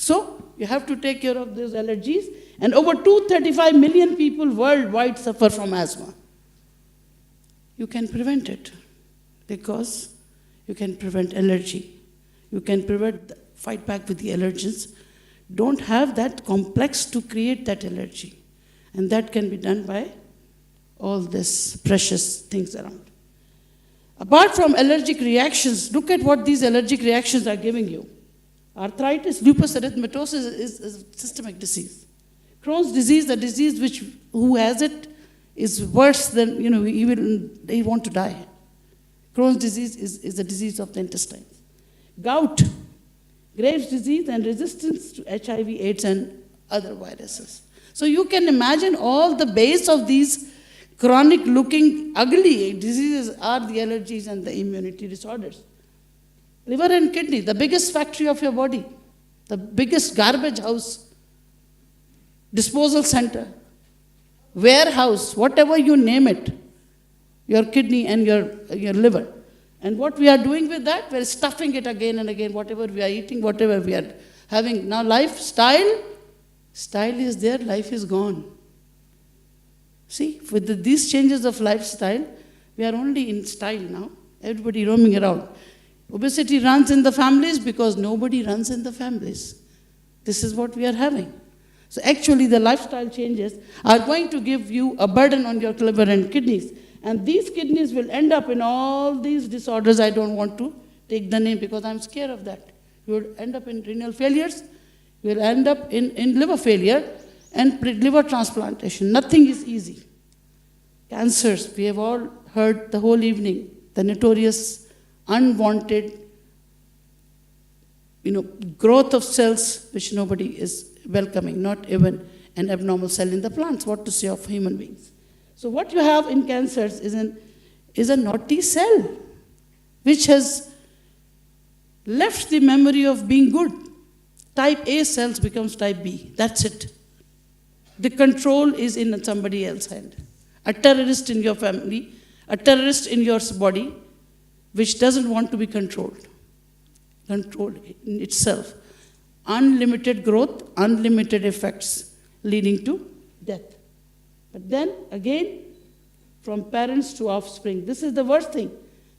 So you have to take care of those allergies. And over 235 million people worldwide suffer from asthma. You can prevent it because you can prevent allergy. You can fight back with the allergens. Don't have that complex to create that allergy. And that can be done by all these precious things around. Apart from allergic reactions, look at what these allergic reactions are giving you. Arthritis, lupus erythematosus is a systemic disease. Crohn's disease, the disease who has it is worse than, they want to die. Crohn's disease is a disease of the intestines. Gout, Graves' disease, and resistance to HIV, AIDS, and other viruses. So you can imagine all the base of these chronic-looking, ugly diseases are the allergies and the immunity disorders. Liver and kidney, the biggest factory of your body, the biggest garbage house, disposal center, warehouse, whatever you name it, your kidney and your liver. And what we are doing with that, we're stuffing it again and again, whatever we are eating, whatever we are having. Now lifestyle, style is there, life is gone. See, with these changes of lifestyle, we are only in style now. Everybody roaming around. Obesity runs in the families because nobody runs in the families. This is what we are having. So actually the lifestyle changes are going to give you a burden on your liver and kidneys. And these kidneys will end up in all these disorders. I don't want to take the name because I'm scared of that. You will end up in renal failures. You will end up in liver failure and liver transplantation. Nothing is easy. Cancers, we have all heard the whole evening, the notorious unwanted growth of cells which nobody is welcoming, not even an abnormal cell in the plants, what to say of human beings. So what you have in cancers is a naughty cell which has left the memory of being good. Type A cells becomes type B. That's it. The control is in somebody else's hand. A terrorist in your family, a terrorist in your body, which doesn't want to be controlled. Controlled in itself. Unlimited growth, unlimited effects, leading to death. But then, again, from parents to offspring, this is the worst thing,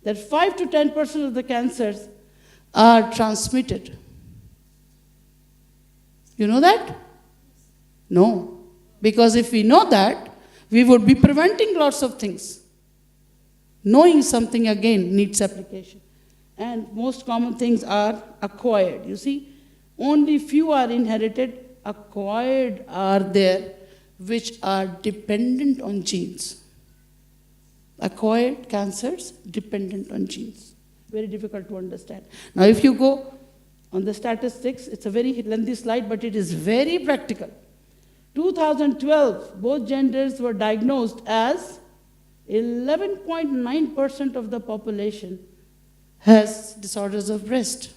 that 5 to 10% of the cancers are transmitted. You know that? No. Because if we know that, we would be preventing lots of things. Knowing something, again, needs application. And most common things are acquired. You see, only few are inherited. Acquired are there, which are dependent on genes. Acquired cancers dependent on genes. Very difficult to understand. Now, if you go on the statistics, it's a very lengthy slide, but it is very practical. 2012, both genders were diagnosed as 11.9% of the population has disorders of breast.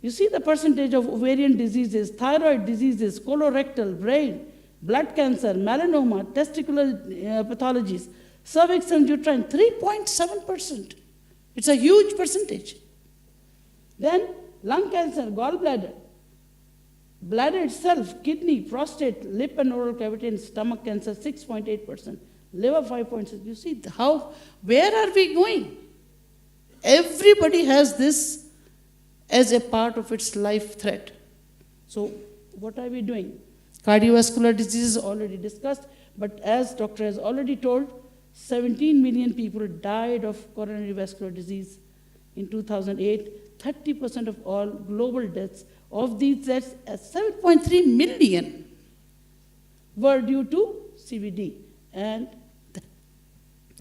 You see the percentage of ovarian diseases, thyroid diseases, colorectal, brain, blood cancer, melanoma, testicular pathologies, cervix and uterine, 3.7%. It's a huge percentage. Then lung cancer, gallbladder, bladder itself, kidney, prostate, lip and oral cavity, and stomach cancer, 6.8%. Liver, 5.6%. You see where are we going? Everybody has this as a part of its life threat. So what are we doing? Cardiovascular disease is already discussed, but as doctor has already told, 17 million people died of coronary vascular disease in 2008. 30% of all global deaths, of these deaths, 7.3 million were due to CVD. And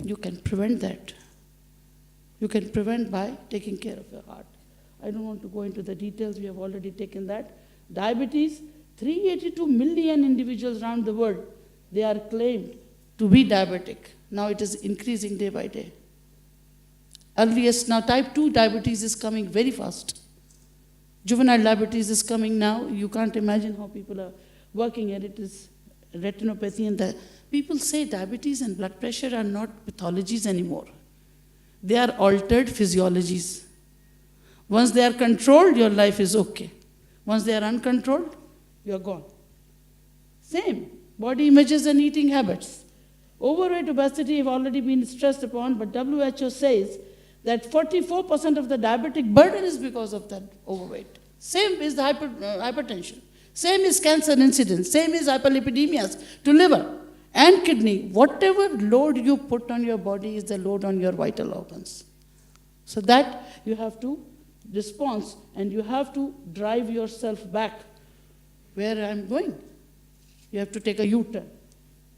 you can prevent that. You can prevent by taking care of your heart. I don't want to go into the details, we have already taken that. Diabetes, 382 million individuals around the world, they are claimed to be diabetic. Now it is increasing day by day. Earliest, now type 2 diabetes is coming very fast. Juvenile diabetes is coming now. You can't imagine how people are working at it. Is retinopathy and the people say diabetes and blood pressure are not pathologies anymore. They are altered physiologies. Once they are controlled, your life is okay. Once they are uncontrolled, you are gone. Same, body images and eating habits. Overweight, obesity have already been stressed upon, but WHO says that 44% of the diabetic burden is because of that overweight. Same is the hypertension. Same is cancer incidence. Same is hyperlipidemias to liver and kidney. Whatever load you put on your body is the load on your vital organs. So that you have to respond, and you have to drive yourself back where I'm going. You have to take a U-turn.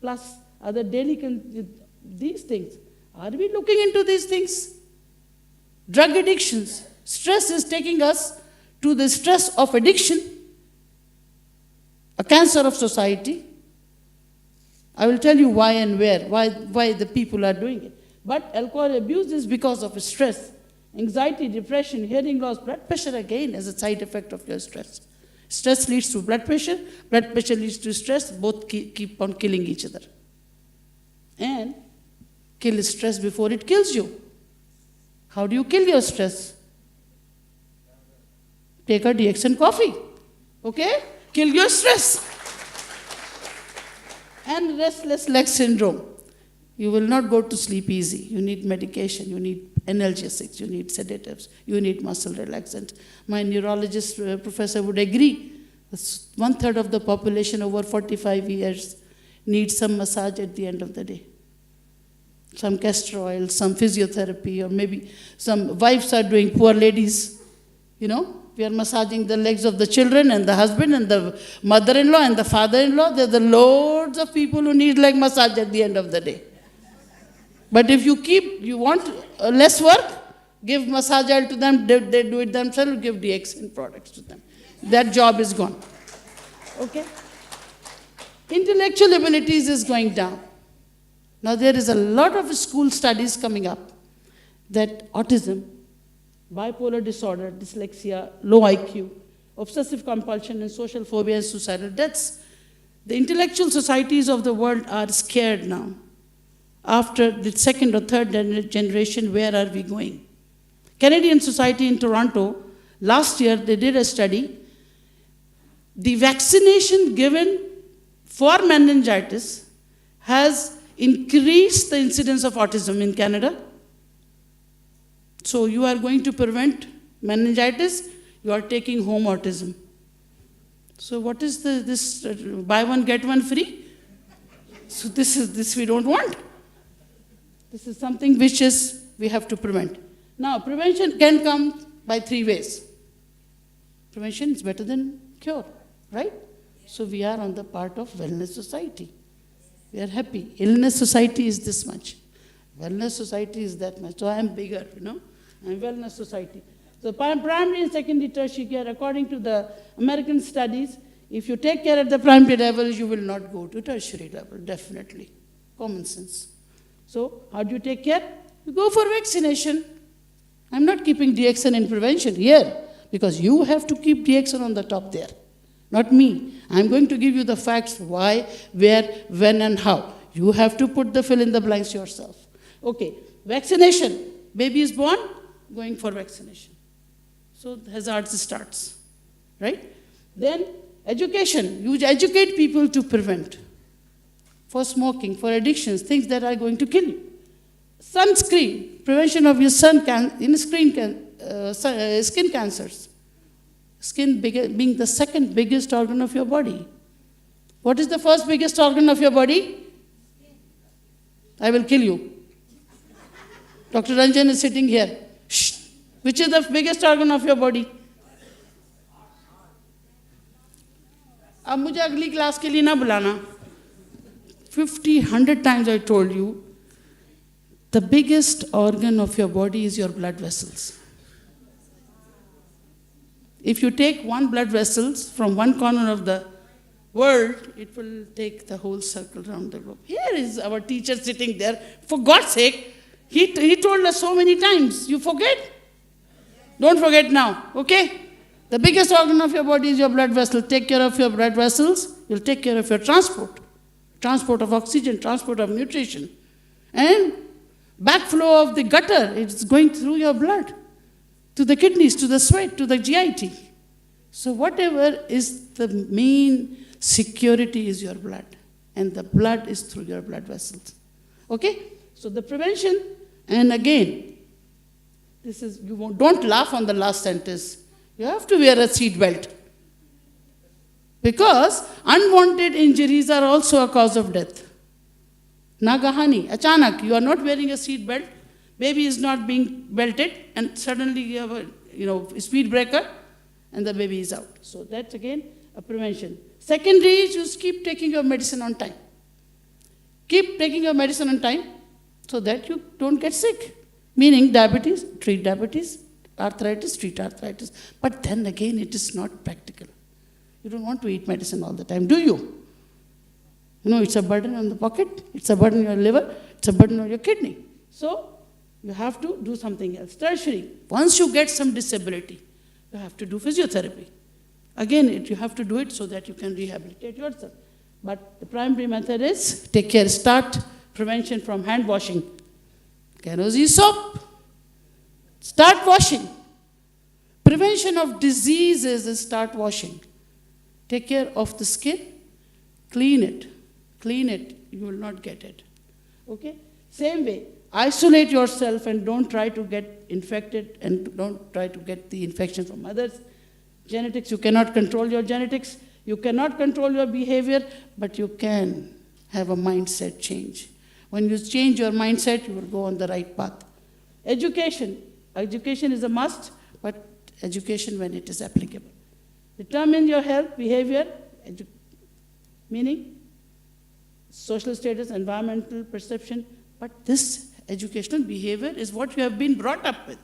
Plus other daily these things. Are we looking into these things? Drug addictions. Stress is taking us to the stress of addiction, a cancer of society. I will tell you why and where, why the people are doing it. But alcohol abuse is because of stress, anxiety, depression, hearing loss, blood pressure again as a side effect of your stress. Stress leads to blood pressure leads to stress, both keep on killing each other. And kill stress before it kills you. How do you kill your stress? Take a DX and coffee. Okay? Kill your stress. And restless leg syndrome. You will not go to sleep easy. You need medication, you need analgesics, you need sedatives, you need muscle relaxant. My neurologist professor would agree. 1/3 of the population over 45 years needs some massage at the end of the day. Some castor oil, some physiotherapy, or maybe some wives are doing, poor ladies, we are massaging the legs of the children and the husband and the mother-in-law and the father-in-law. There are the loads of people who need leg massage at the end of the day. But if you want less work, give massage oil to them, they do it themselves, give DXN products to them. That job is gone. Okay? Intellectual abilities is going down. Now there is a lot of school studies coming up that autism, bipolar disorder, dyslexia, low IQ, obsessive compulsion and social phobia and suicidal deaths. The intellectual societies of the world are scared now. After the second or third generation, where are we going? Canadian Society in Toronto, last year they did a study. The vaccination given for meningitis has increased the incidence of autism in Canada. So you are going to prevent meningitis, you are taking home autism. So what is this buy one, get one free? So this we don't want. This is something which we have to prevent. Now, prevention can come by 3 ways. Prevention is better than cure, right? So we are on the part of wellness society. We are happy. Illness society is this much. Wellness society is that much. So I am bigger, I'm wellness society. So primary and secondary tertiary care, according to the American studies, if you take care at the primary level, you will not go to tertiary level, definitely. Common sense. So how do you take care? You go for vaccination. I'm not keeping DXN in prevention here, because you have to keep DXN on the top there, not me. I'm going to give you the facts, why, where, when, and how. You have to put the fill in the blanks yourself. Okay, vaccination. Baby is born, going for vaccination. So hazards starts, right? Then education. You educate people to prevent. For smoking, for addictions, things that are going to kill you. Sunscreen, prevention of your skin cancers. Skin being the second biggest organ of your body. What is the first biggest organ of your body? I will kill you. Dr. Ranjan is sitting here. Shh. Which is the biggest organ of your body? अब मुझे अगली class के लिए ना बुलाना. 50, 100 times I told you, the biggest organ of your body is your blood vessels. If you take one blood vessels from one corner of the world, it will take the whole circle around the globe. Here is our teacher sitting there. For God's sake, he told us so many times. You forget? Don't forget now, okay? The biggest organ of your body is your blood vessel. Take care of your blood vessels, you'll take care of your transport. Transport of oxygen, transport of nutrition. And backflow of the gutter, it's going through your blood, to the kidneys, to the sweat, to the GIT. So whatever is the main security is your blood. And the blood is through your blood vessels. Okay? So the prevention, and again, this is, don't laugh on the last sentence. You have to wear a seat belt. Because unwanted injuries are also a cause of death. Nagahani, achanak, you are not wearing a seat belt, baby is not being belted, and suddenly you have a speed breaker, and the baby is out. So that's again a prevention. Secondary is you keep taking your medicine on time. Keep taking your medicine on time so that you don't get sick. Meaning diabetes, treat diabetes, arthritis, treat arthritis. But then again, it is not practical. You don't want to eat medicine all the time, do you? It's a burden on the pocket, it's a burden on your liver, it's a burden on your kidney. So you have to do something else. Tertiary, once you get some disability, you have to do physiotherapy. Again, you have to do it so that you can rehabilitate yourself. But the primary method is take care, start prevention from hand washing. Kerosene soap. Start washing. Prevention of diseases is start washing. Take care of the skin, clean it. Clean it, you will not get it. Okay? Same way, isolate yourself and don't try to get infected and don't try to get the infection from others. Genetics, you cannot control your genetics. You cannot control your behavior, but you can have a mindset change. When you change your mindset, you will go on the right path. Education. Education is a must, but education when it is applicable. Determine your health, behavior, meaning social status, environmental perception, but this educational behavior is what you have been brought up with.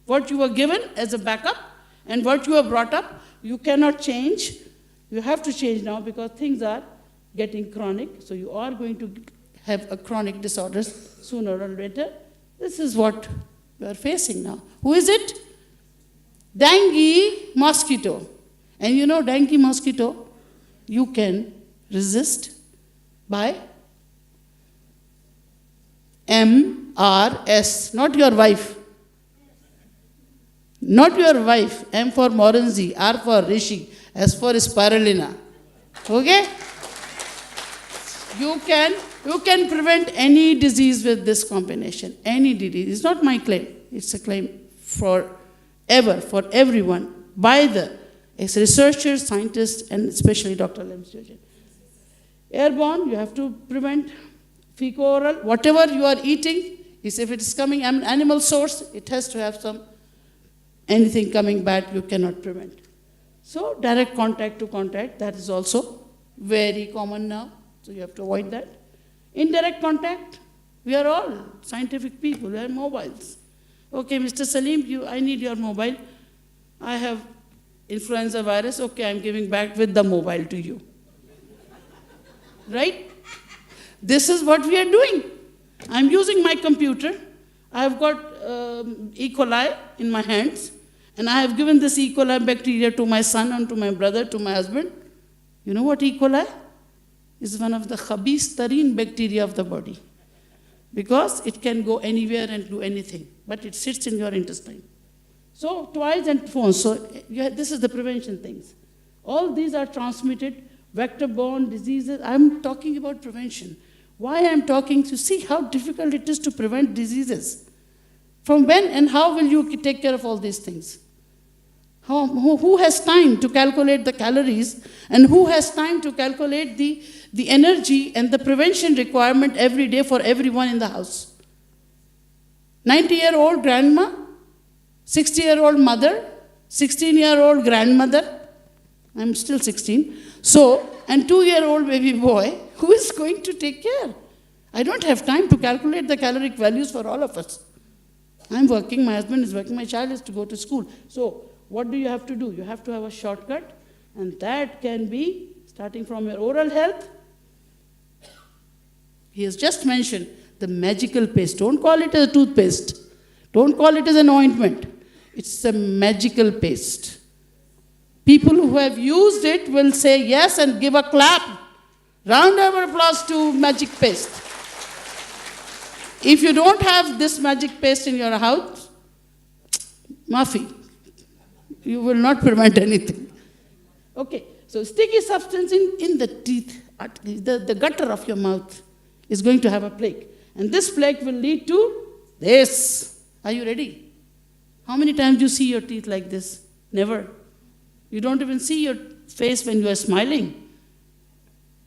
What you were given as a backup and what you are brought up, you cannot change. You have to change now because things are getting chronic, so you are going to have a chronic disorders sooner or later. This is what we are facing now. Who is it? Dengue mosquito. And dengue mosquito, you can resist by MRS, not your wife. Not your wife. M for Morenzi, R for Rishi, S for Spirulina. Okay? You can prevent any disease with this combination. Any disease. It's not my claim. It's a claim for everyone, by the researchers, scientists, and especially Dr. Lim Sturgeon. Airborne, you have to prevent. Fecal-oral, whatever you are eating, if it is coming an animal source, it has to have anything coming bad, you cannot prevent. So direct contact to contact, that is also very common now, so you have to avoid that. Indirect contact, we are all scientific people, we have mobiles. Okay, Mr. Salim, I need your mobile. I have influenza virus, okay, I'm giving back with the mobile to you. Right? This is what we are doing. I'm using my computer. I've got E. coli in my hands, and I have given this E. coli bacteria to my son and to my brother, to my husband. You know what E. coli is? One of the khabith tareen bacteria of the body, because it can go anywhere and do anything, but it sits in your intestine. So toys and phones. So this is the prevention things. All these are transmitted, vector-borne diseases. I'm talking about prevention. Why I'm talking to see how difficult it is to prevent diseases. From when and how will you take care of all these things? Who has time to calculate the calories, and who has time to calculate the energy and the prevention requirement every day for everyone in the house? 90-year-old grandma, 60-year-old mother, 16-year-old grandmother, I'm still 16, and 2-year-old baby boy, who is going to take care? I don't have time to calculate the caloric values for all of us. I'm working, my husband is working, my child is to go to school. So what do you have to do? You have to have a shortcut, and that can be starting from your oral health. He has just mentioned the magical paste. Don't call it a toothpaste. Don't call it as an ointment. It's a magical paste. People who have used it will say yes and give a clap. Round of applause to magic paste. If you don't have this magic paste in your house, maafi, you will not prevent anything. Okay, so sticky substance in the teeth, the gutter of your mouth is going to have a plaque. And this plaque will lead to this. Are you ready? How many times do you see your teeth like this? Never. You don't even see your face when you are smiling.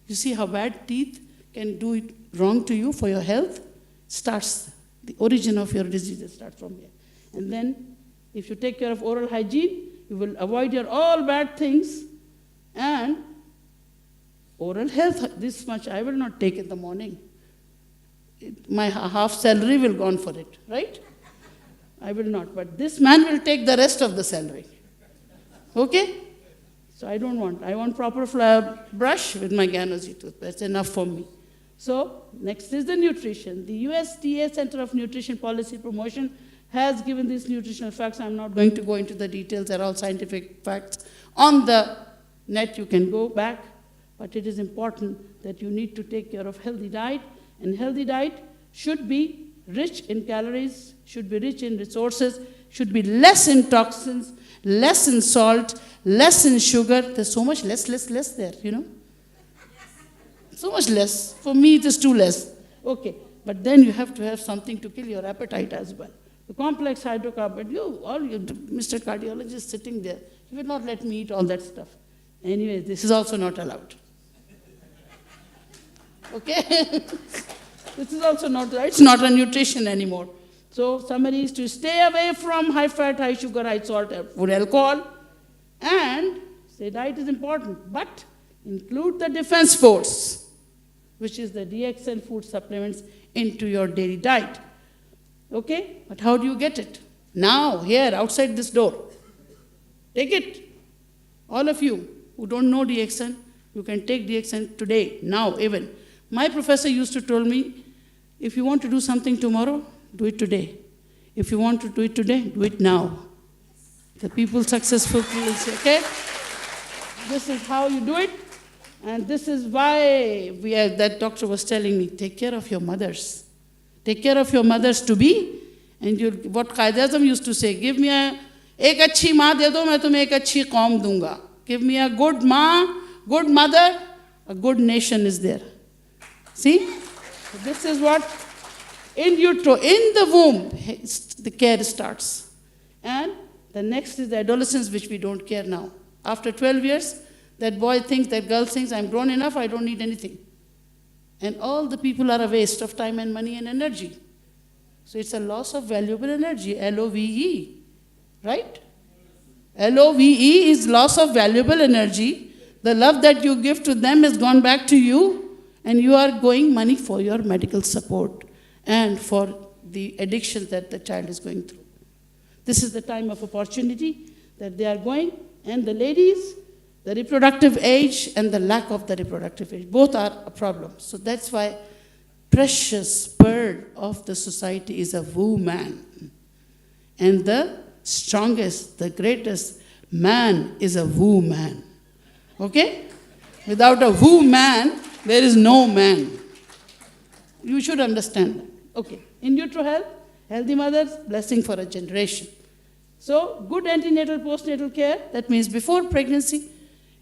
You see how bad teeth can do it wrong to you for your health? Starts, the origin of your disease starts from here. And then, if you take care of oral hygiene, you will avoid your all bad things. And oral health, this much I will not take in the morning. My half salary will gone for it, right? I will not, but this man will take the rest of the salary. Okay? So I don't want. I want proper brush with my Ganozi tooth. That's enough for me. So next is the nutrition. The USDA Center of Nutrition Policy Promotion has given these nutritional facts. I'm not going to go into the details. They're all scientific facts. On the net, you can go back. But it is important that you need to take care of healthy diet. And healthy diet should be rich in calories, should be rich in resources, should be less in toxins, less in salt, less in sugar. There's so much less there, you know. So much less. For me, it is too less. Okay, but then you have to have something to kill your appetite as well. The complex hydrocarbon, Mr. Cardiologist sitting there, he will not let me eat all that stuff. Anyway, this is also not allowed. Okay? This is also not, it's not a nutrition anymore. So summary is to stay away from high fat, high sugar, high salt, food, alcohol. And say diet is important, but include the defense force, which is the DXN food supplements, into your daily diet. Okay? But how do you get it? Now, here, outside this door. Take it. All of you who don't know DXN, you can take DXN today, now even. My professor used to tell me, if you want to do something tomorrow, do it today. If you want to do it today, do it now. The people, successful people say, okay, this is how you do it. And this is why that doctor was telling me, take care of your mothers. Take care of your mothers to be. And what Qaid-e-Azam used to say, give me ek achhi maa de do, main tumhe ek achhi qaum dunga. Give me a good maa, good mother, a good nation is there. See? So this is what, in utero, in the womb, the care starts. And the next is the adolescence, which we don't care now. After 12 years, that boy thinks, that girl thinks, I'm grown enough, I don't need anything. And all the people are a waste of time and money and energy. So it's a loss of valuable energy, LOVE, right? LOVE is loss of valuable energy. The love that you give to them has gone back to you, and you are going money for your medical support and for the addictions that the child is going through. This is the time of opportunity that they are going, and the ladies, the reproductive age and the lack of the reproductive age, both are a problem. So that's why precious pearl of the society is a woman. And the strongest, the greatest man is a woman. Okay? Without a woman, there is no man. You should understand that. Okay. In utero health, healthy mothers, blessing for a generation. So, good antenatal, postnatal care, that means before pregnancy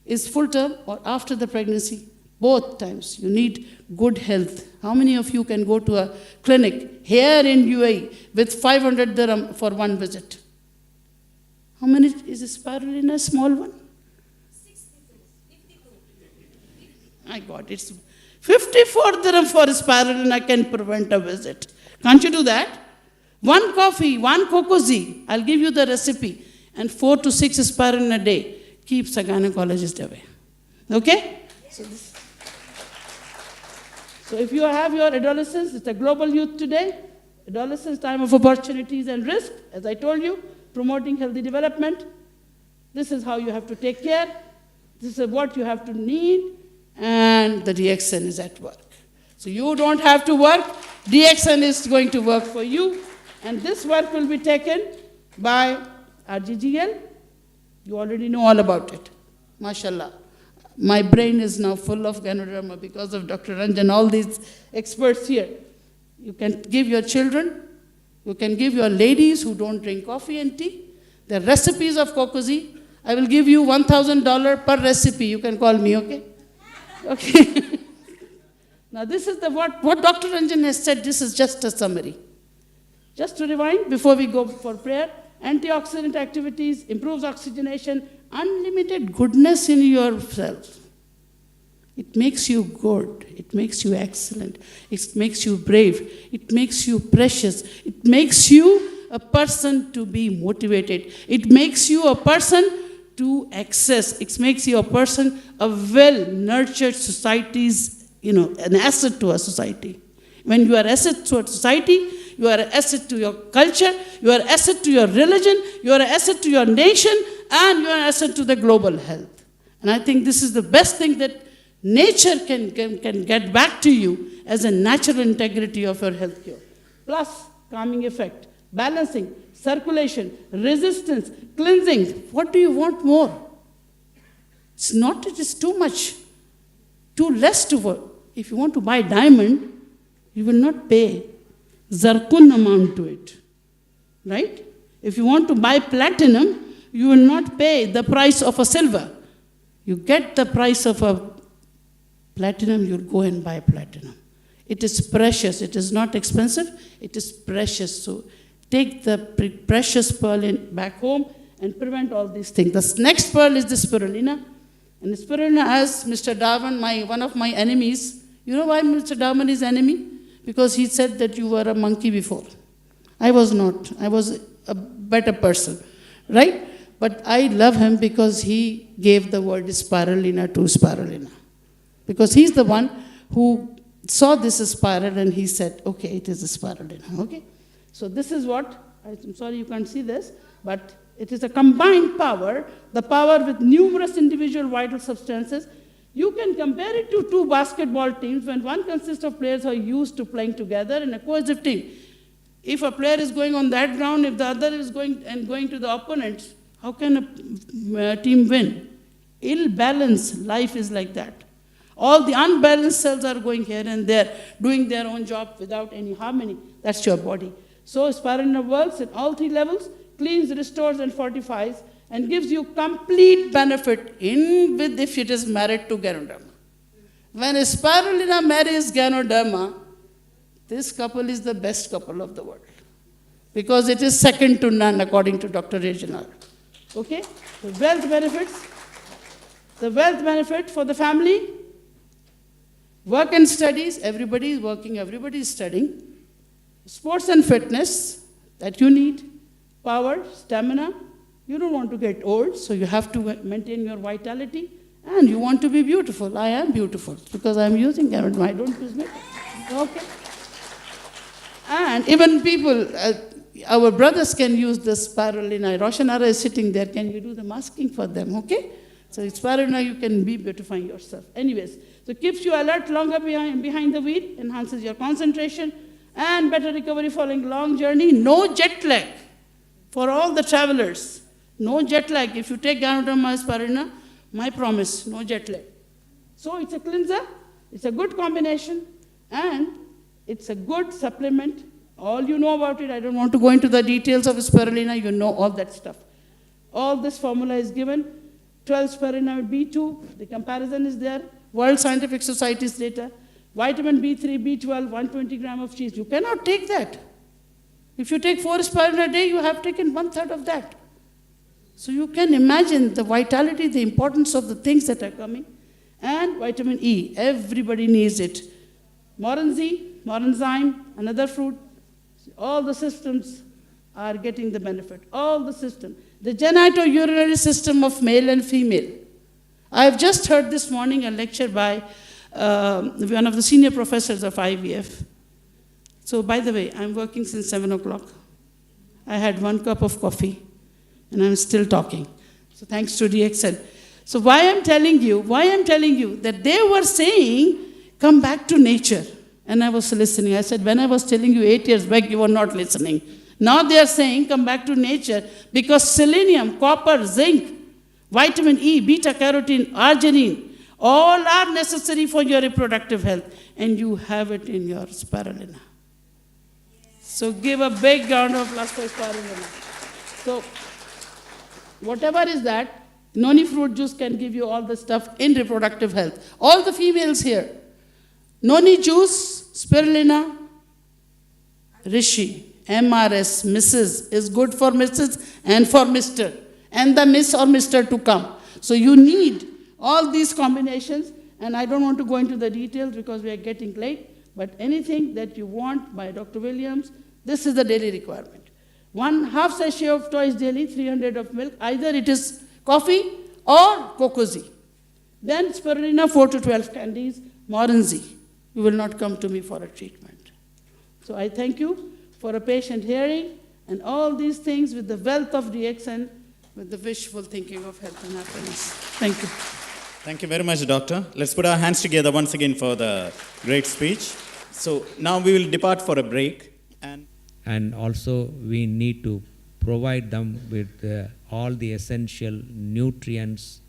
is full term or after the pregnancy, both times you need good health. How many of you can go to a clinic here in UAE with 500 dirham for one visit? How many is a spirulina, small one? 52. My God, it's 54 dirham for spirulina can prevent a visit. Can't you do that? One coffee, one Cocozi, I'll give you the recipe, and 4 to 6 spirulina a day keeps a gynecologist away. Okay? So if you have your adolescence, it's a global youth today. Adolescence, time of opportunities and risk. As I told you, promoting healthy development. This is how you have to take care. This is what you have to need. And the DXN is at work. So you don't have to work. DXN is going to work for you. And this work will be taken by RGGL. You already know all about it. MashaAllah. My brain is now full of Ganoderma because of Dr. Ranjan, all these experts here. You can give your children, you can give your ladies who don't drink coffee and tea, the recipes of Cocozi. I will give you $1,000 per recipe. You can call me, okay? Okay. Now this is what Dr. Ranjan has said. This is just a summary. Just to rewind before we go for prayer, antioxidant activities, improves oxygenation, unlimited goodness in yourself. It makes you good. It makes you excellent. It makes you brave. It makes you precious. It makes you a person to be motivated. It makes you a person to access. It makes you a person, a well-nurtured society's, an asset to a society. When you are asset to a society, you are an asset to your culture, you are an asset to your religion, you are an asset to your nation, and you are an asset to the global health. And I think this is the best thing that nature can get back to you as a natural integrity of your health care. Plus, calming effect, balancing, circulation, resistance, cleansing. What do you want more? It's not, it is too much, too less to work. If you want to buy diamond, you will not pay zircon amount to it, right? If you want to buy platinum, you will not pay the price of a silver. You get the price of a platinum, you'll go and buy platinum. It is precious. It is not expensive. It is precious. So take the precious pearl back home and prevent all these things. The next pearl is the spirulina. And the spirulina, as Mr. Darwin, one of my enemies, you know why Mr. Darwin is enemy? Because he said that you were a monkey before. I was not. I was a better person, right? But I love him because he gave the word spirulina to spirulina. Because he's the one who saw this spiral and he said, okay, it is a spirulina, okay? So this is what, I'm sorry you can't see this, but it is a combined power, the power with numerous individual vital substances. You can compare it to two basketball teams when one consists of players who are used to playing together in a cohesive team. If a player is going on that ground, if the other is going to the opponents, how can a team win? Ill-balanced life is like that. All the unbalanced cells are going here and there, doing their own job without any harmony. That's your body. So spirulina works at all three levels, cleans, restores, and fortifies, and gives you complete benefit if it is married to Ganoderma. When spirulina marries Ganoderma, this couple is the best couple of the world. Because it is second to none, according to Dr. Reginald. Okay? The wealth benefits. The wealth benefit for the family. Work and studies. Everybody is working, everybody is studying. Sports and fitness that you need. Power, stamina. You don't want to get old, so you have to maintain your vitality. And you want to be beautiful. I am beautiful because I'm using Ganoderma. I don't use makeup. Okay. And even people, our brothers can use the spirulina. Roshanara is sitting there. Can you do the masking for them? Okay. So spirulina, you can be beautifying yourself. Anyways, so keeps you alert longer behind the wheel, enhances your concentration, and better recovery following long journey. No jet lag for all the travelers. No jet lag. If you take Ganoderma spirulina, my promise, no jet lag. So it's a cleanser, it's a good combination, and it's a good supplement. All you know about it, I don't want to go into the details of spirulina, you know all that stuff. All this formula is given. 12 spirulina B2, the comparison is there. World Scientific Society's data. Vitamin B3, B12, 120 grams of cheese. You cannot take that. If you take 4 spirulina a day, you have taken 1/3 of that. So you can imagine the vitality, the importance of the things that are coming. And vitamin E, everybody needs it. Moranzyme, another fruit. All the systems are getting the benefit. All the system. The genitourinary system of male and female. I have just heard this morning a lecture by one of the senior professors of IVF. So by the way, I'm working since 7 o'clock. I had 1 cup of coffee. And I'm still talking. So thanks to DXL. So why I'm telling you that they were saying, come back to nature. And I was listening. I said, when I was telling you 8 years back, you were not listening. Now they are saying, come back to nature because selenium, copper, zinc, vitamin E, beta-carotene, arginine, all are necessary for your reproductive health. And you have it in your spirulina. So give a big round of applause for spirulina. So whatever is that, Noni fruit juice can give you all the stuff in reproductive health. All the females here. Noni juice, spirulina, Rishi, MRS, Mrs. is good for Mrs. and for Mr. and the Miss or Mr. to come. So you need all these combinations, and I don't want to go into the details because we are getting late, but anything that you want by Dr. Williams, this is the daily requirement. 1/2 sachet of twice daily, 300 of milk, either it is coffee or Cocozi. Then spirulina, 4 to 12 candies, Morenzi. You will not come to me for a treatment. So I thank you for a patient hearing and all these things with the wealth of DXN, with the wishful thinking of health and happiness. Thank you. Thank you very much, Doctor. Let's put our hands together once again for the great speech. So now we will depart for a break. And also we need to provide them with all the essential nutrients,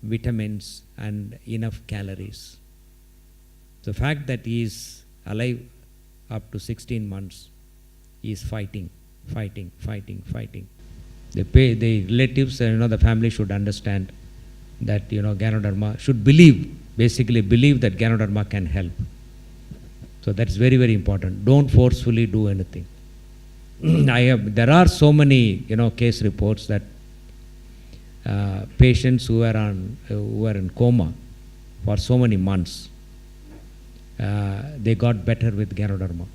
vitamins, and enough calories. The fact that he is alive up to 16 months, he is fighting. The relatives, the family should understand that, Ganoderma should basically believe that Ganoderma can help. So that's very, very important. Don't forcefully do anything. There are so many, case reports that patients who were in coma for so many months, they got better with Ganoderma.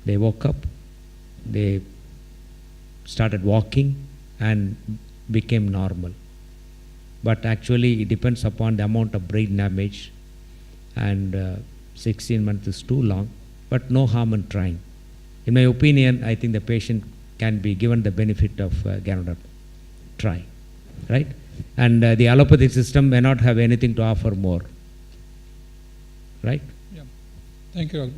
They woke up, they started walking and became normal. But actually it depends upon the amount of brain damage, and 16 months is too long, but no harm in trying. In my opinion, I think the patient can be given the benefit of Ganoderma. Try, right? And the allopathic system may not have anything to offer more, right? Yeah. Thank you.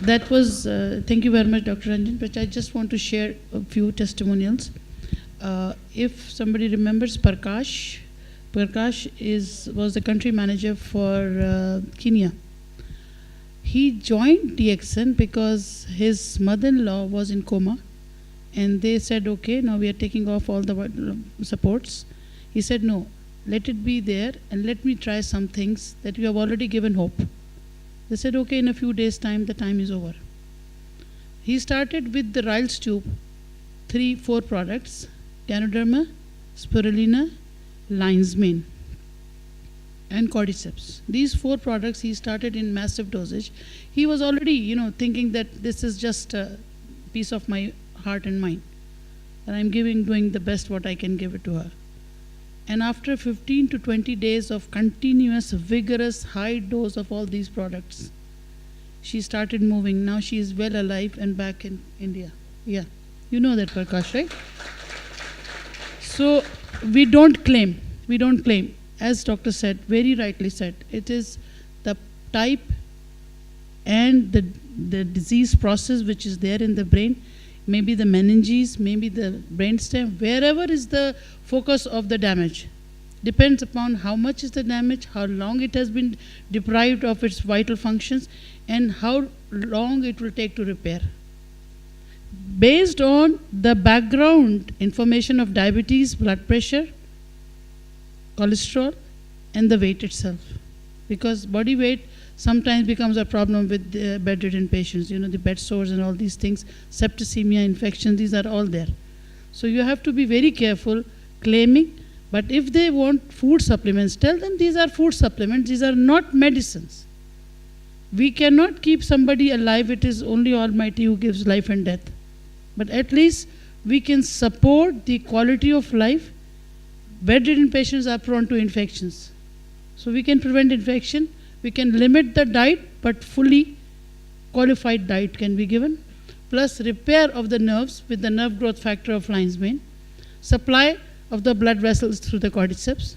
That was, thank you very much, Dr. Ranjan, but I just want to share a few testimonials. If somebody remembers Prakash was the country manager for Kenya. He joined DXN because his mother-in-law was in coma, and they said, okay, now we are taking off all the supports. He said, no, let it be there and let me try some things that you have already given hope. They said, okay, in a few days' time, the time is over. He started with the Ryle's tube, 3-4 products, Ganoderma, Spirulina, Lion's Mane, and Cordyceps. These 4 products he started in massive dosage. He was already, thinking that this is just a piece of my heart and mind, and I'm doing the best what I can give it to her. And after 15 to 20 days of continuous, vigorous, high dose of all these products, she started moving. Now she is well alive and back in India. Yeah, you know that, Prakash, right? So we don't claim. As doctor said, very rightly said, it is the type and the disease process which is there in the brain, maybe the meninges, maybe the brainstem, wherever is the focus of the damage. Depends upon how much is the damage, how long it has been deprived of its vital functions, and how long it will take to repair. Based on the background information of diabetes, blood pressure, cholesterol, and the weight itself. Because body weight sometimes becomes a problem with bedridden patients, the bed sores and all these things, septicemia, infections, these are all there. So you have to be very careful claiming, but if they want food supplements, tell them these are food supplements, these are not medicines. We cannot keep somebody alive, it is only Almighty who gives life and death. But at least we can support the quality of life. Bedridden patients are prone to infections. So we can prevent infection, we can limit the diet, but fully qualified diet can be given. Plus repair of the nerves with the nerve growth factor of Lion's Mane, supply of the blood vessels through the cordyceps,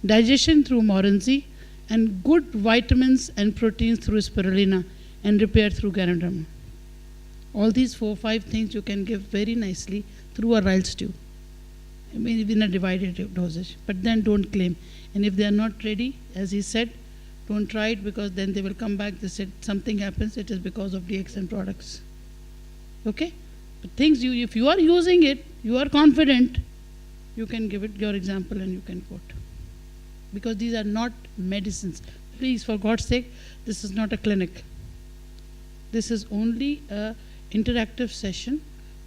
digestion through Morenzi, and good vitamins and proteins through spirulina, and repair through Ganoderma. All these 4-5 things you can give very nicely through a Ryle's tube. In a divided dosage, but then don't claim. And if they are not ready, as he said, don't try it, because then they will come back, they said something happens, it is because of DXN products. Okay? things if you are using it, you are confident, you can give it your example and you can quote. Because these are not medicines. Please, for God's sake, this is not a clinic. This is only a interactive session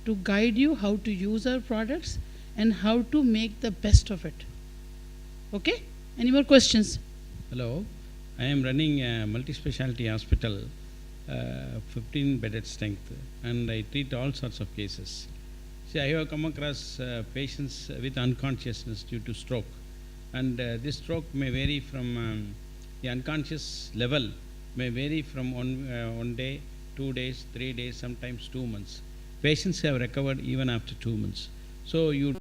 to guide you how to use our products and how to make the best of it. Okay? Any more questions? Hello, I am running a multi-specialty hospital, 15 bedded strength, and I treat all sorts of cases. See, I have come across patients with unconsciousness due to stroke, and this stroke may vary from the unconscious level may vary from one day, 2 days, 3 days, sometimes 2 months. Patients have recovered even after 2 months. So you